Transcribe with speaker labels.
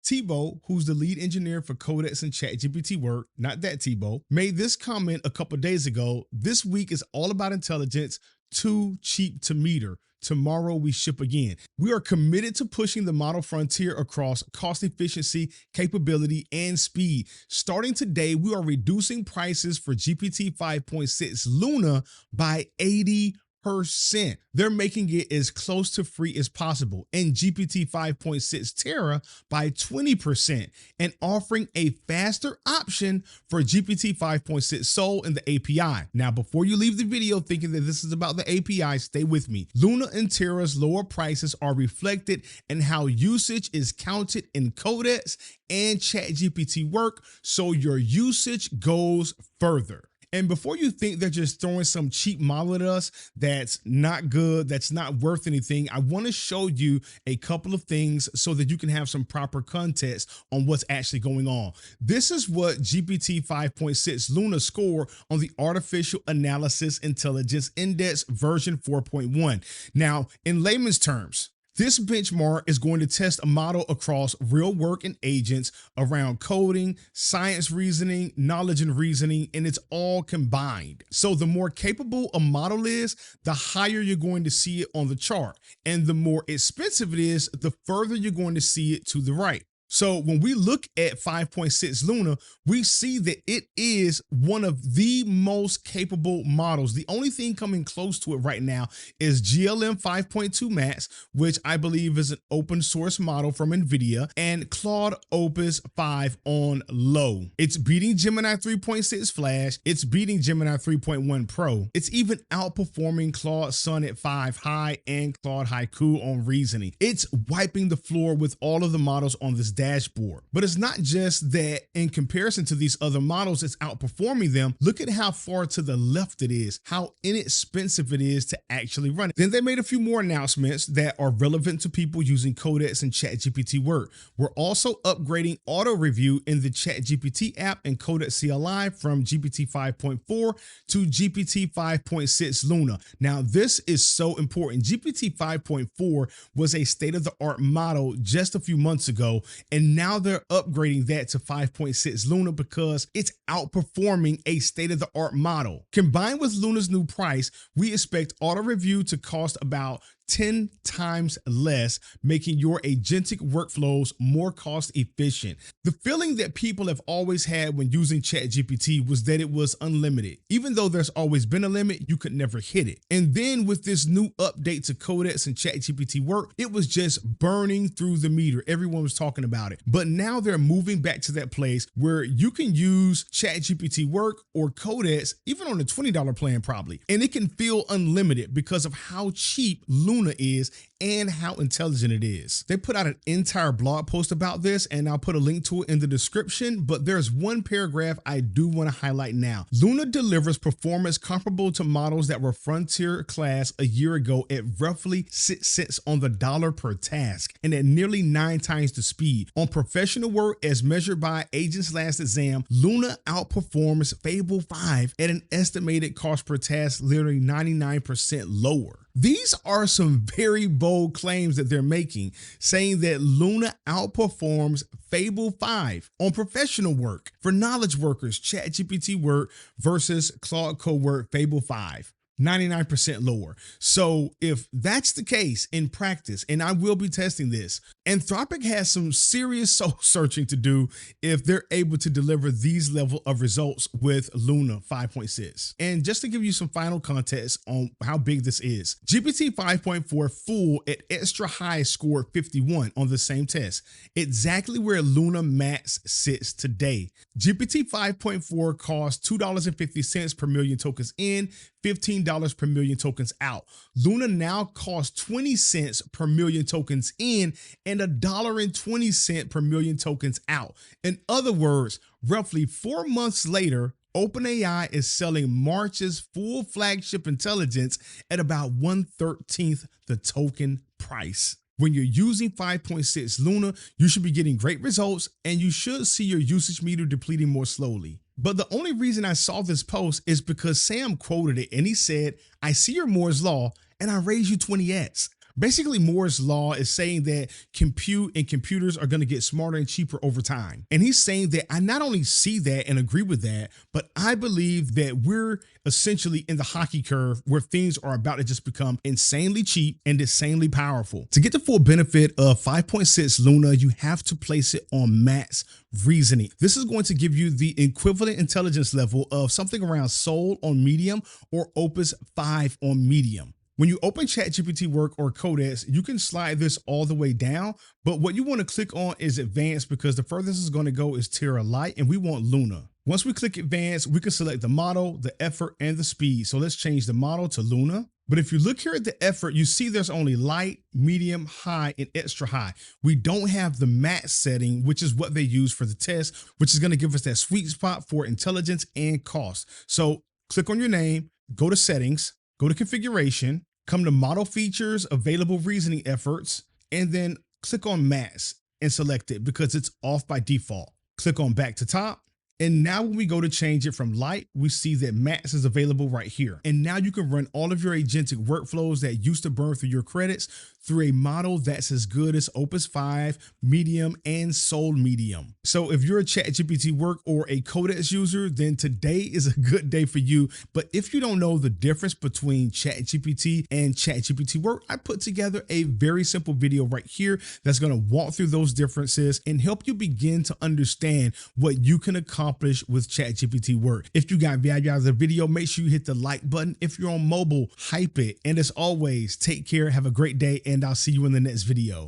Speaker 1: Tebow, who's the lead engineer for Codex and ChatGPT Work, not that Tebow, made this comment a couple days ago. This week is all about intelligence, too cheap to meter. Tomorrow we ship again. We are committed to pushing the model frontier across cost efficiency, capability, and speed. Starting today, we are reducing prices for GPT 5.6 Luna by 80%. They're making it as close to free as possible, and GPT 5.6 Terra by 20%, and offering a faster option for GPT 5.6 Sol in the API. Now, before you leave the video thinking that this is about the API, stay with me. Luna and Terra's lower prices are reflected in how usage is counted in Codex and ChatGPT Work, so your usage goes further. And before you think they're just throwing some cheap model at us that's not good, that's not worth anything, I want to show you a couple of things so that you can have some proper context on what's actually going on. This is what GPT 5.6 Luna scored on the Artificial Analysis Intelligence Index version 4.1. Now, in layman's terms, this benchmark is going to test a model across real work and agents around coding, science reasoning, knowledge and reasoning, and it's all combined. So the more capable a model is, the higher you're going to see it on the chart. And the more expensive it is, the further you're going to see it to the right. So when we look at 5.6 Luna, we see that it is one of the most capable models. The only thing coming close to it right now is GLM 5.2 Max, which I believe is an open source model from NVIDIA, and Claude Opus 5 on low. It's beating Gemini 3.6 Flash. It's beating Gemini 3.1 Pro. It's even outperforming Claude Sonnet 5 High and Claude Haiku on reasoning. It's wiping the floor with all of the models on this dashboard. But it's not just that in comparison to these other models, it's outperforming them. Look at how far to the left it is, how inexpensive it is to actually run it. Then they made a few more announcements that are relevant to people using Codex and ChatGPT Work. We're also upgrading auto review in the ChatGPT app and Codex CLI from GPT 5.4 to GPT 5.6 Luna. Now, this is so important. GPT 5.4 was a state-of-the-art model just a few months ago, and now they're upgrading that to 5.6 Luna because it's outperforming a state-of-the-art model. Combined with Luna's new price, we expect auto review to cost about 10 times less, making your agentic workflows more cost efficient. The feeling that people have always had when using ChatGPT was that it was unlimited. Even though there's always been a limit, you could never hit it. And then with this new update to Codex and ChatGPT Work, it was just burning through the meter. Everyone was talking about it. But now they're moving back to that place where you can use ChatGPT Work or Codex, even on a $20 plan probably, and it can feel unlimited because of how cheap Luna is and how intelligent it is. They put out an entire blog post about this, and I'll put a link to it in the description, but there's one paragraph I do want to highlight now. Luna delivers performance comparable to models that were frontier class a year ago at roughly 6 cents on the dollar per task and at nearly 9 times the speed. On professional work as measured by Agents Last Exam, Luna outperforms Fable 5 at an estimated cost per task literally 99% lower. These are some very bold claims that they're making, saying that Luna outperforms Fable 5 on professional work. For knowledge workers, ChatGPT Work versus Claude Code Work Fable 5. 99% lower. So if that's the case in practice, and I will be testing this, Anthropic has some serious soul searching to do if they're able to deliver these level of results with Luna 5.6. And just to give you some final context on how big this is, GPT 5.4 full at extra high scored 51 on the same test, exactly where Luna Max sits today. GPT 5.4 costs $2.50 per million tokens in, $15 per million tokens out. Luna now costs 20 cents per million tokens in and $1.20 per million tokens out. In other words, roughly 4 months later, OpenAI is selling March's full flagship intelligence at about 1/13 the token price. When you're using 5.6 Luna, you should be getting great results and you should see your usage meter depleting more slowly. But the only reason I saw this post is because Sam quoted it and he said, "I see your Moore's Law and I raised you 20x. Basically, Moore's law is saying that compute and computers are going to get smarter and cheaper over time. And he's saying that I not only see that and agree with that, but I believe that we're essentially in the hockey curve where things are about to just become insanely cheap and insanely powerful. To get the full benefit of 5.6 Luna, you have to place it on max reasoning. This is going to give you the equivalent intelligence level of something around Sol on medium or Opus 5 on medium. When you open ChatGPT Work or Codex, you can slide this all the way down, but what you want to click on is Advanced because the furthest it's going to go is Terra Light, and we want Luna. Once we click Advanced, we can select the model, the effort, and the speed. So let's change the model to Luna. But if you look here at the effort, you see there's only light, medium, high, and extra high. We don't have the max setting, which is what they use for the test, which is going to give us that sweet spot for intelligence and cost. So click on your name, go to Settings, go to Configuration, come to Model Features, Available Reasoning Efforts, and then click on Max and select it because it's off by default. Click on Back to Top. And now when we go to change it from light, we see that max is available right here. And now you can run all of your agentic workflows that used to burn through your credits through a model that's as good as Opus 5, Medium, and Sol Medium. So if you're a ChatGPT Work or a Codex user, then today is a good day for you. But if you don't know the difference between ChatGPT and ChatGPT Work, I put together a very simple video right here that's going to walk through those differences and help you begin to understand what you can accomplish with ChatGPT Work. If you got value out of the video, make sure you hit the like button. If you're on mobile, hype it. And as always, take care, have a great day, and I'll see you in the next video.